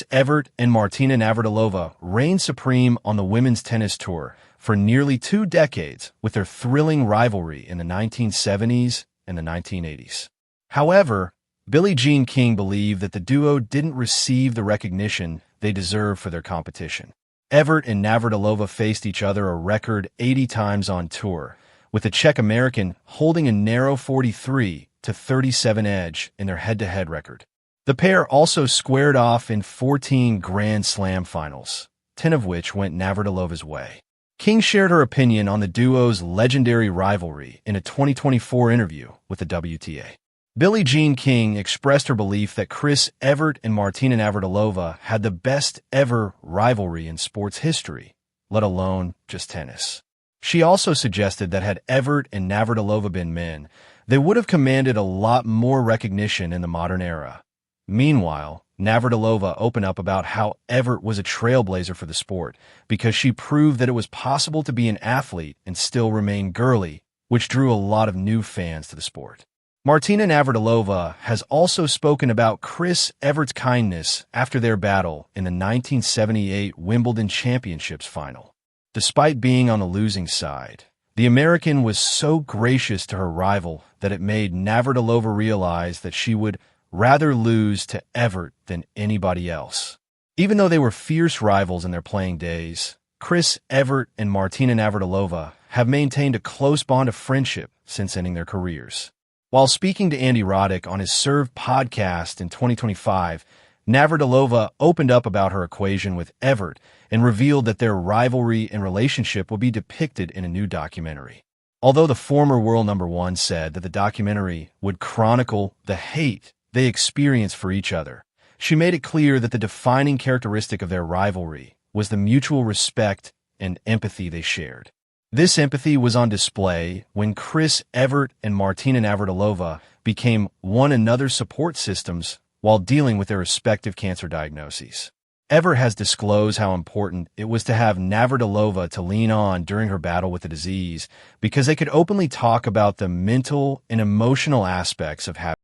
Evert and Martina Navratilova reigned supreme on the women's tennis tour for nearly 2 decades with their thrilling rivalry in the 1970s and the 1980s. However, Billie Jean King believed that the duo didn't receive the recognition they deserved for their competition. Evert and Navratilova faced each other a record 80 times on tour, with the Czech-American holding a narrow 43-37 edge in their head-to-head record. The pair also squared off in 14 Grand Slam finals, 10 of which went Navratilova's way. King shared her opinion on the duo's legendary rivalry in a 2024 interview with the WTA. Billie Jean King expressed her belief that Evert and Martina Navratilova had the best ever rivalry in sports history, let alone just tennis. She also suggested that had Evert and Navratilova been men, they would have commanded a lot more recognition in the modern era. Meanwhile, Navratilova opened up about how Evert was a trailblazer for the sport because she proved that it was possible to be an athlete and still remain girly, which drew a lot of new fans to the sport. Martina Navratilova has also spoken about Evert's kindness after their battle in the 1978 Wimbledon Championships final. Despite being on the losing side, the American was so gracious to her rival that it made Navratilova realize that she would rather lose to Evert than anybody else. Even though they were fierce rivals in their playing days, Evert and Martina Navratilova have maintained a close bond of friendship since ending their careers. While speaking to Andy Roddick on his Serve podcast in 2025, Navratilova opened up about her equation with Evert and revealed that their rivalry and relationship would be depicted in a new documentary. Although the former world number one said that the documentary would chronicle the hate they experience for each other, she made it clear that the defining characteristic of their rivalry was the mutual respect and empathy they shared. This empathy was on display when Evert and Martina Navratilova became one another's support systems while dealing with their respective cancer diagnoses. Evert has disclosed how important it was to have Navratilova to lean on during her battle with the disease because they could openly talk about the mental and emotional aspects of having